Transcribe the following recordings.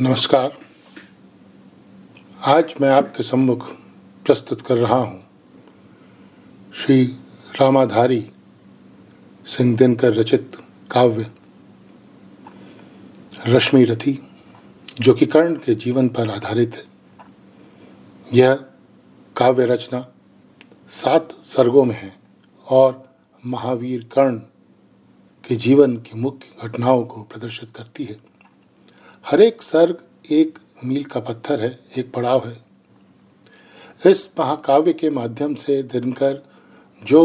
नमस्कार। आज मैं आपके सम्मुख प्रस्तुत कर रहा हूँ श्री रामाधारी सिंह दिनकर रचित काव्य रश्मि रथी, जो कि कर्ण के जीवन पर आधारित है। यह काव्य रचना 7 सर्गों में है और महावीर कर्ण के जीवन की मुख्य घटनाओं को प्रदर्शित करती है। हर एक सर्ग एक मील का पत्थर है, एक पड़ाव है। इस महाकाव्य के माध्यम से दिनकर जो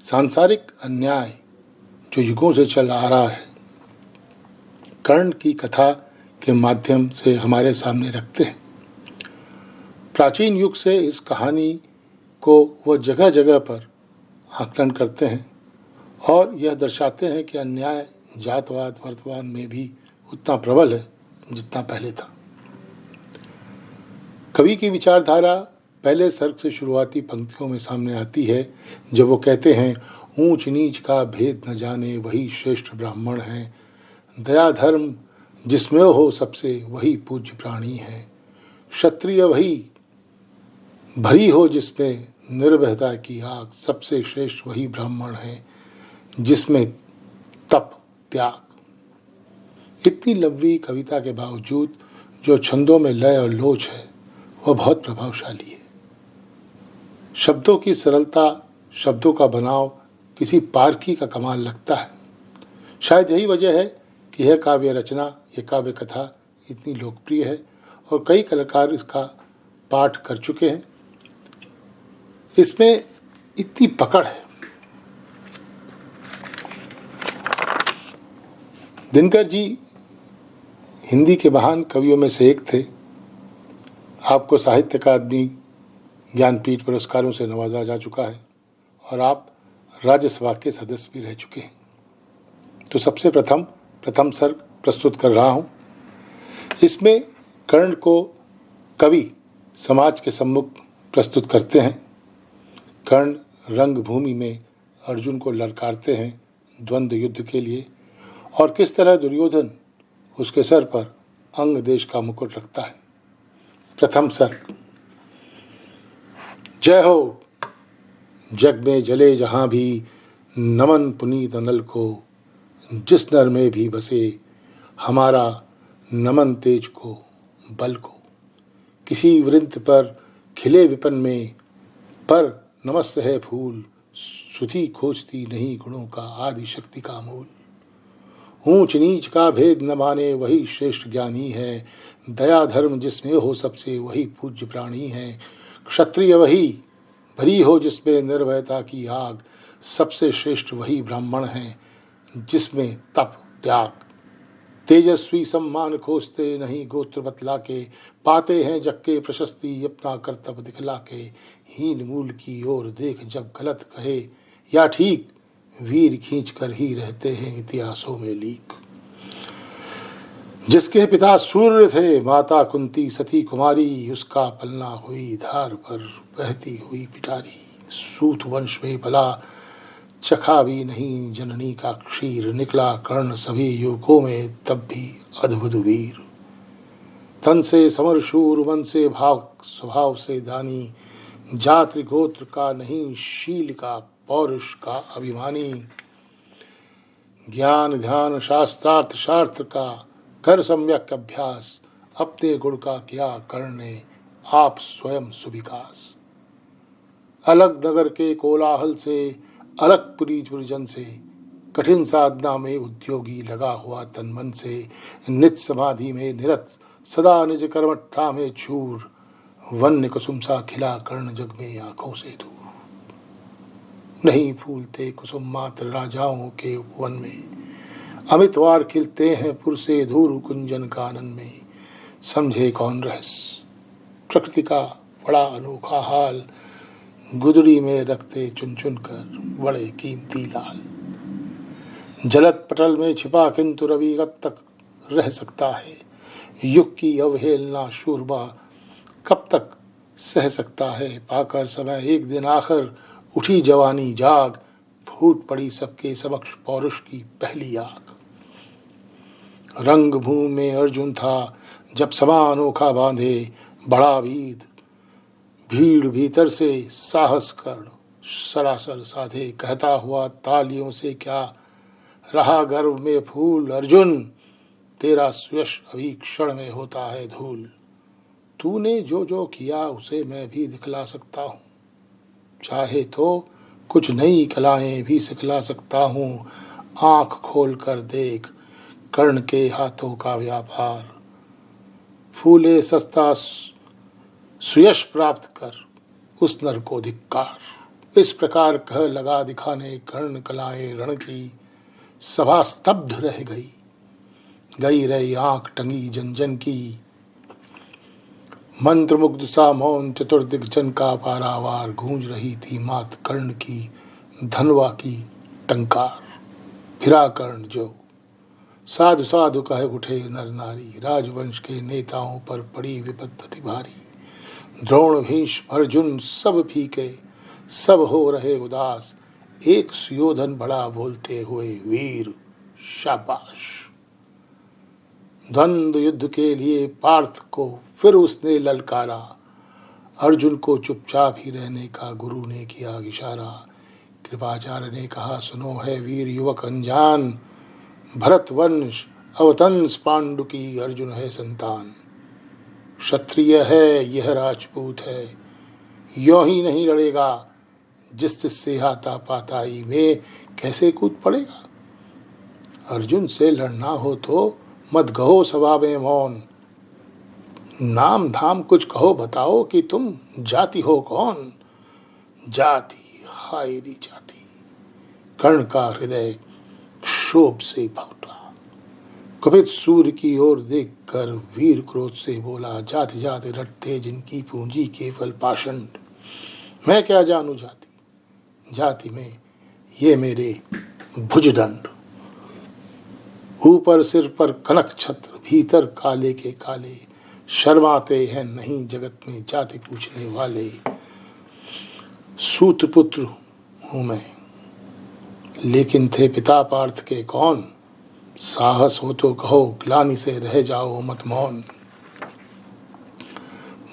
सांसारिक अन्याय जो युगों से चल आ रहा है, कर्ण की कथा के माध्यम से हमारे सामने रखते हैं। प्राचीन युग से इस कहानी को वह जगह जगह पर आकलन करते हैं और यह दर्शाते हैं कि अन्याय जातवाद वर्तमान में भी उतना प्रबल है जितना पहले था। कवि की विचारधारा पहले सर्ग से शुरुआती पंक्तियों में सामने आती है, जब वो कहते हैं, ऊंच नीच का भेद न जाने वही श्रेष्ठ ब्राह्मण है, दया धर्म जिसमें हो सबसे वही पूज्य प्राणी है, क्षत्रिय वही भरी हो जिसमें निर्भयता की आग, सबसे श्रेष्ठ वही ब्राह्मण है जिसमें तप त्याग। इतनी लंबी कविता के बावजूद जो छंदों में लय और लोच है वह बहुत प्रभावशाली है। शब्दों की सरलता, शब्दों का बनाव किसी पारखी का कमाल लगता है। शायद यही वजह है कि यह काव्य रचना, यह काव्य कथा इतनी लोकप्रिय है और कई कलाकार इसका पाठ कर चुके हैं। इसमें इतनी पकड़ है। दिनकर जी हिंदी के महान कवियों में से एक थे। आपको साहित्य अकादमी ज्ञानपीठ पुरस्कारों से नवाजा जा चुका है और आप राज्यसभा के सदस्य भी रह चुके हैं। तो सबसे प्रथम सर्ग प्रस्तुत कर रहा हूँ। इसमें कर्ण को कवि समाज के सम्मुख प्रस्तुत करते हैं। कर्ण रंगभूमि में अर्जुन को ललकारते हैं द्वंद्व युद्ध के लिए, और किस तरह दुर्योधन उसके सर पर अंग देश का मुकुट रखता है। प्रथम सर्ग। जय हो जग में जले जहां भी, नमन पुनीत अनल को, जिस नर में भी बसे हमारा नमन तेज को बल को, किसी वृंत पर खिले विपन में, पर नमस्त है फूल, सुधि खोजती नहीं गुणों का आदि शक्ति का मूल। ऊंच नीच का भेद न माने वही श्रेष्ठ ज्ञानी है, दया धर्म जिसमें हो सबसे वही पूज्य प्राणी है, क्षत्रिय वही भरी हो जिसमें निर्भयता की आग, सबसे श्रेष्ठ वही ब्राह्मण है जिसमें तप त्याग। तेजस्वी सम्मान खोजते नहीं गोत्र बतला के, पाते हैं जग के प्रशस्ति अपना कर्तव्य दिखला के, हीन मूल की ओर देख जब गलत कहे या ठीक, वीर खींच कर ही रहते हैं इतिहासों में लीक। जिसके पिता सूर्य थे माता कुंती सती कुमारी, उसका पलना हुई धार पर बहती हुई पिटारी। सूत वंश में भला चखा भी नहीं जननी का क्षीर, निकला कर्ण सभी युगों में तब भी अद्भुत वीर। तन से समर शूर, मन से भाव, स्वभाव से दानी, जाति गोत्र का नहीं शील का पौरुष का अभिमानी। ज्ञान ध्यान शास्त्रार्थ शास्त्र का कर सम्यक अभ्यास, अपने गुण का किया कर्ण ने आप स्वयं सुविकास। अलग नगर के कोलाहल से, अलग पुरी पुरजन से, कठिन साधना में उद्योगी लगा हुआ तन मन से, नित समाधि में निरत सदा निज कर्मठा में चूर, वन्य कुसुम सा खिला कर्ण जग में आंखों से दूर। नहीं फूलते कुसुम मात्र राजाओं के उपवन में, अमितवार खिलते हैं पुर से धूर कुंजन कानन में। समझे कौन रहस्य प्रकृति का बड़ा अनोखा हाल, गुदड़ी में रखते चुन चुन कर बड़े कीमती लाल। जलत पटल में छिपा किंतु रवि कब तक रह सकता है, युग की अवहेलना शूरबा कब तक सह सकता है। पाकर समय एक दिन आखिर उठी जवानी जाग, फूट पड़ी सबके समक्ष पौरुष की पहली आग। रंग भूमि में अर्जुन था, जब समा अनोखा बांधे, बड़ा भीड़ भीतर से साहस कर सरासर साधे। कहता हुआ तालियों से क्या रहा गर्व में फूल, अर्जुन तेरा सुयश अभी क्षण में होता है धूल। तूने जो जो किया उसे मैं भी दिखला सकता हूँ, चाहे तो कुछ नई कलाएं भी सिखला सकता हूँ। आंख खोल कर देख कर्ण के हाथों का व्यापार, फूले सस्ता सुयश प्राप्त कर उस नर को धिक्कार। इस प्रकार कह लगा दिखाने कर्ण कलाएं रण की, सभा स्तब्ध रह गई रही आंख टंगी जन जन की। मंत्र मुग्ध सा मौन चतुर्दिग जन का पारावार, गूंज रही थी मात कर्ण की धनवा की टंकार। फिरा कर्ण जो साधु साधु कहे उठे नर नारी, राजवंश के नेताओं पर पड़ी विपत्ति भारी। द्रोण भीष्म अर्जुन सब फीके, सब हो रहे उदास, एक सुयोधन बड़ा बोलते हुए वीर शाबाश। द्वंद्व युद्ध के लिए पार्थ को फिर उसने ललकारा, अर्जुन को चुपचाप ही रहने का गुरु ने किया इशारा। कृपाचार्य ने कहा सुनो है वीर युवक अनजान, भरत वंश अवतंस पांडु की अर्जुन है संतान। क्षत्रिय है यह राजपूत है, यों ही नहीं लड़ेगा, जिससे हाथा पाताई में कैसे कूद पड़ेगा। अर्जुन से लड़ना हो तो मत कहो सभा में मौन, नाम धाम कुछ कहो बताओ कि तुम जाति हो कौन। जाति हाय री जाति, कर्ण का हृदय क्षोभ से भरा। कुपित सूर्य की ओर देखकर वीर क्रोध से बोला, जाति जाति रटते जिनकी पूंजी केवल पाषंड। मैं क्या जानू जाति में ये मेरे भुजदंड। ऊपर सिर पर कनक छत्र, भीतर काले के काले, शर्माते हैं नहीं जगत में जाति पूछने वाले। सूत पुत्र हूं मैं, लेकिन थे पिता पार्थ के कौन। साहस हो तो कहो ग्लानि से रह जाओ मत मौन।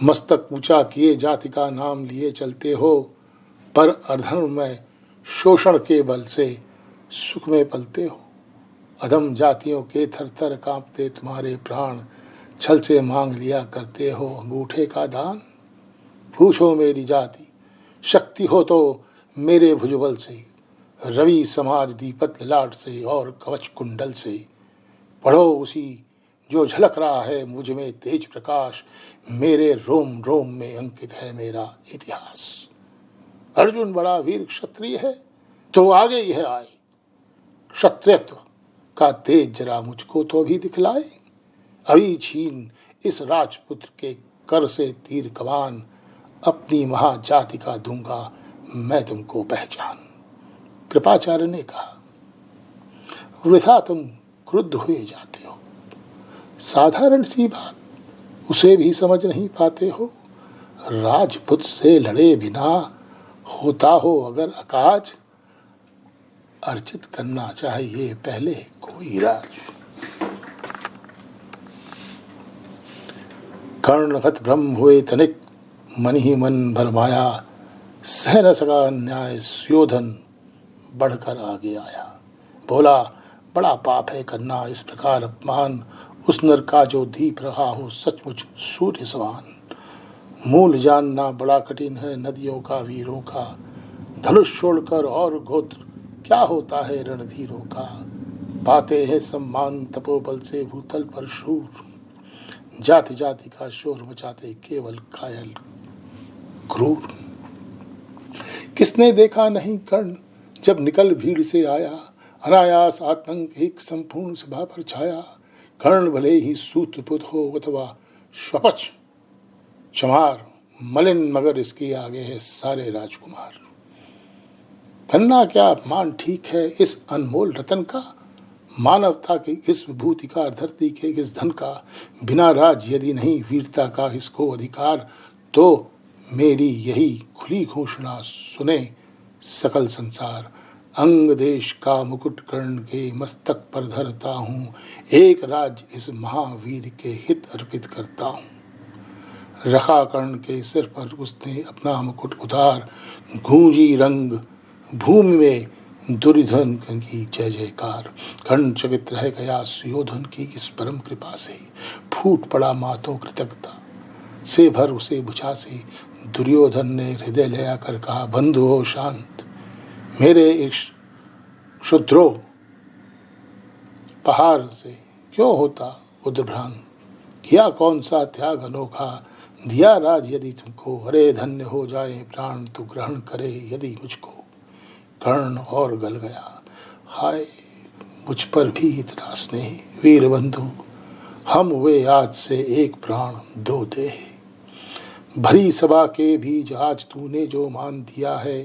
मस्तक ऊंचा किए जाति का नाम लिए चलते हो, पर अधर्म में शोषण के बल से सुख में पलते हो। अधम जातियों के थर थर कांपते तुम्हारे प्राण, छल से मांग लिया करते हो अंगूठे का दान। पूछो मेरी जाति शक्ति हो तो मेरे भुजबल से, रवि समाज दीपत ललाट से और कवच कुंडल से। पढ़ो उसी जो झलक रहा है मुझ में तेज प्रकाश, मेरे रोम रोम में अंकित है मेरा इतिहास। अर्जुन बड़ा वीर क्षत्रिय है तो आगे यह आए, क्षत्रियत्व का तेज जरा मुझको तो भी दिखलाए। अभी छीन इस राजपुत्र के कर से तीर कमान, अपनी महाजाति का दूंगा मैं तुमको पहचान। कृपाचार्य ने कहा वृथा तुम क्रुद्ध हुए जाते हो, साधारण सी बात उसे भी समझ नहीं पाते हो। राजपुत से लड़े बिना होता हो अगर अकाज, अर्जित करना चाहिए पहले कोई राज। कर्णगत ब्रह्म हुए तनिक, मन ही मन भरमाया, सह न सका अन्याय सुयोधन बढ़कर आगे आया। बोला बड़ा पाप है करना इस प्रकार अपमान, उस नर का जो दीप रहा हो सचमुच सूर्य समान। मूल जानना बड़ा कठिन है नदियों का वीरों का, धनुष छोड़कर और गोत्र क्या होता है रणधीरों का। पाते हैं सम्मान तपोबल से भूतल पर शूर, जाति जाति का शोर मचाते केवल कायल क्रूर। किसने देखा नहीं कर्ण जब निकल भीड़ से आया, अनायास आतंक एक संपूर्ण सभा पर छाया। कर्ण भले ही सूत्रपुत हो अथवा श्वपच चमार, मलिन मगर इसके आगे है सारे राजकुमार। करना क्या अपमान ठीक है इस अनमोल रतन का, मानवता के इस विभूति का धरती के इस धन का। बिना राज यदि नहीं वीरता का इसको अधिकार, तो मेरी यही खुली घोषणा सुने सकल संसार। अंग देश का मुकुट कर्ण के मस्तक पर धरता हूँ, एक राज्य इस महावीर के हित अर्पित करता हूँ। रखा कर्ण के सिर पर उसने अपना मुकुट उतार, गूंजी रंग भूमि में दुर्योधन की जय जयकार। कर्ण चकित रह गया सुयोधन की इस परम कृपा से, फूट पड़ा मातो कृतज्ञता से भर उसे भुजा से। दुर्योधन ने हृदय ले आकर कहा, बंधु हो शांत, मेरे इस क्षुद्रो पहाड़ से क्यों होता उद्भ्रांत। किया कौन सा त्याग अनोखा, दिया राज यदि तुमको, अरे धन्य हो जाए प्राण तू ग्रहण करे यदि मुझको। कर्ण और गल गया, हाय मुझ पर भी इतना स्नेह, वीर बंधु हम हुए आज से एक प्राण दो देह। भरी सभा के बीच आज तूने जो मान दिया है,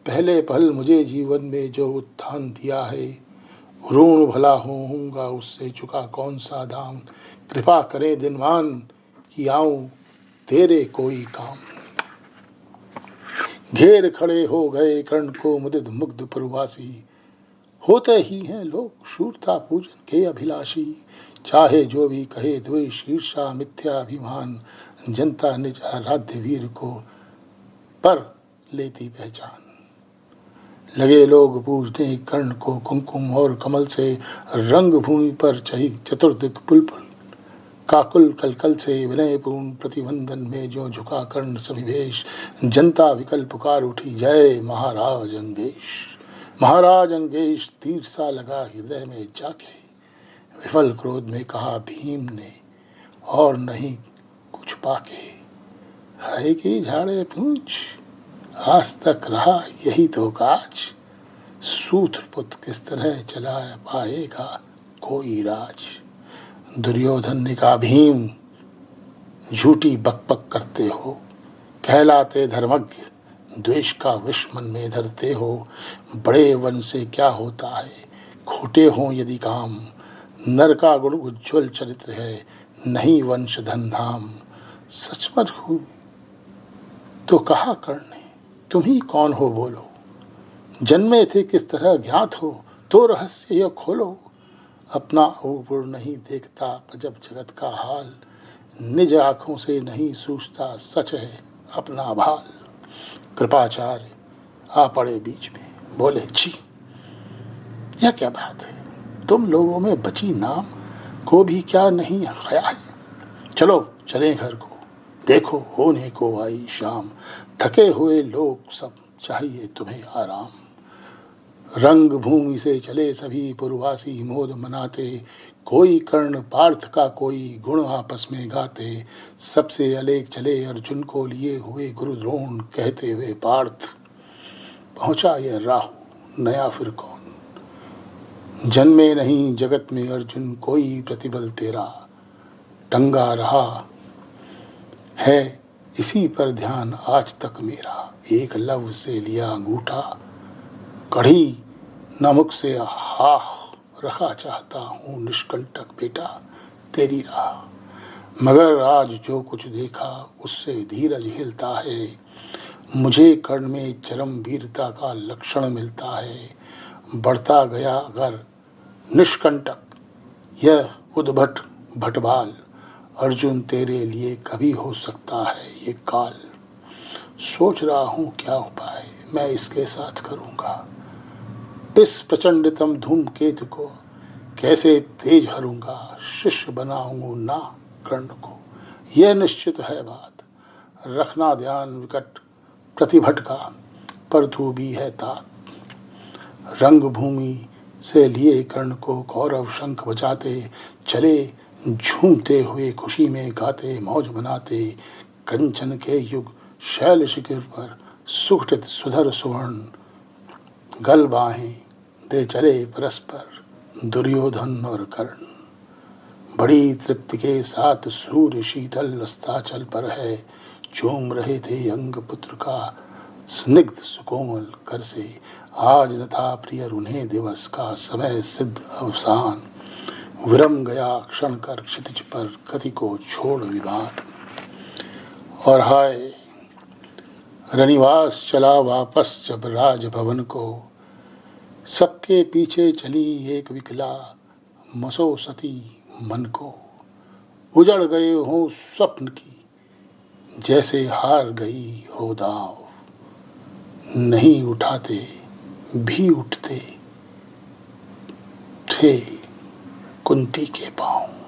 पहले पहल मुझे जीवन में जो उत्थान दिया है। ऋण भला होऊंगा उससे चुका कौन सा दाम, कृपा करे दिनवान कि आऊं तेरे कोई काम। घेर खड़े हो गए कर्ण को मुदित मुग्ध पुरवासी, होते ही हैं लोग शूरता पूजन के अभिलाषी। चाहे जो भी कहे द्वेष ईर्षा मिथ्या अभिमान, जनता निज आराध्य वीर को पर लेती पहचान। लगे लोग पूजने कर्ण को कुमकुम और कमल से, रंग भूमि पर चही चतुर्दिक पुलपुल काकुल कलकल से। विनयपूर्ण प्रतिबंधन में जो झुका कर्ण सविवेश, जनता विकल पुकार उठी जय महाराज अंगेश। महाराज अंगेश तीर सा लगा हृदय में जाके, विफल क्रोध में कहा भीम ने और नहीं कुछ पाके। है कि झाड़े पूछ आज तक रहा यही तो काज, सूत्र पुत्र किस तरह चला पाएगा कोई राज। दुर्योधन ने कहा, भीम झूठी बकबक करते हो, कहलाते धर्मज्ञ, द्वेष का विष मन में धरते हो। बड़े वन से क्या होता है, खोटे हों यदि काम, नर का गुण उज्ज्वल चरित्र है, नहीं वंश धन धाम। सचमच हूँ तो कहा कर्ण ने, तुम ही कौन हो बोलो, जन्मे थे किस तरह ज्ञात हो, तो रहस्य यह खोलो। अपना ऊपर नहीं देखता जब जगत का हाल, निज आँखों से नहीं सूझता सच है अपना भाल। कृपाचार्य आ पड़े बीच में, बोले छी यह क्या बात है, तुम लोगों में बची नाम को भी क्या नहीं ख्याल। चलो चलें घर को, देखो होने को आई शाम, थके हुए लोग सब चाहिए तुम्हें आराम। रंग भूमि से चले सभी पुरवासी मोद मनाते, कोई कर्ण पार्थ का कोई गुण आपस में गाते। सबसे अलेख चले अर्जुन को लिए हुए गुरु द्रोण, कहते हुए पार्थ पहुंचा यह राहु नया फिर कौन। जन्मे नहीं जगत में अर्जुन कोई प्रतिबल तेरा, टंगा रहा है इसी पर ध्यान आज तक मेरा। एक लव से लिया अंगूठा, कढ़ी नमक से हाह रखा चाहता हूँ निष्कंटक बेटा तेरी राह। मगर आज जो कुछ देखा उससे धीरज हिलता है, मुझे कर्ण में चरम वीरता का लक्षण मिलता है। बढ़ता गया अगर निष्कंटक यह उद्भट भटबाल, अर्जुन तेरे लिए कभी हो सकता है ये काल। सोच रहा हूँ क्या उपाय मैं इसके साथ करूँगा, इस प्रचंडतम धूमकेतु को कैसे तेज हरूंगा। शिष्य बनाऊंगा ना कर्ण को, यह निश्चित है बात, रखना ध्यान विकट प्रतिभट का, पर तू भी है तात। रंग भूमि से लिए कर्ण को कौरव शंख बजाते, चले झूमते हुए खुशी में गाते मौज मनाते। कंचन के युग शैल शिखर पर सुखटित सुधर सुवर्ण, गल बाहें दे चले परस्पर दुर्योधन और कर्ण। बड़ी तृप्ति के साथ सूर्य शीतल अस्ताचल पर है, चूम रहे थे अंग पुत्र का स्निग्ध सुकोमल कर से। आज न था प्रिय उन्हें दिवस का समय सिद्ध अवसान, विरम गया क्षण कर क्षितिज पर गति को छोड़ विमान। और हाय रनिवास चला वापस जब राजभवन को, सबके पीछे चली एक विकला, मसो सती मन को। उजड़ गए हों स्वप्न की, जैसे हार गई हो दाव। नहीं उठाते भी उठते थे कुंती के पांव।